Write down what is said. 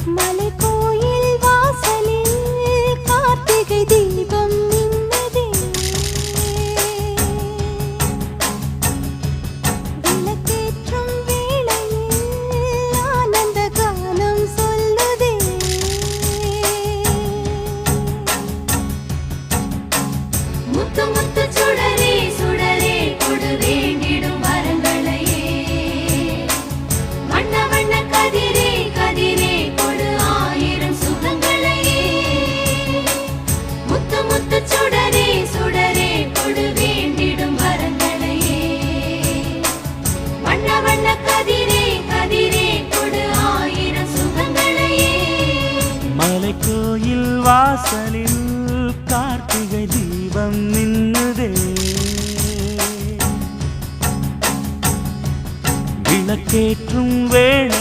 மலைக்கோயில் வாசலில் கார்த்திகை தீபம் மின்னுதே. விளக்கேற்றும் வேளையில் ஆனந்த கானம் சொல்லுதே. முத்து முத்து சுடரே சுடரே கொடு வேண்டிடும் வரங்களையே. வண்ண வண்ண கதிரே கதிரே கொடு ஆயிரம் சுகங்களையே. முத்து முத்து சுடரே சுடரே கொடு வேண்டிடும் வரங்களையே. வண்ண வண்ண கதிரே கதிரே கொடு ஆயிரம் சுகங்களையே. மலைக்கோயில் வாசலில் கார்த்திகை தீபம் மின்னுதே. விளக்கேற்றும் வேளை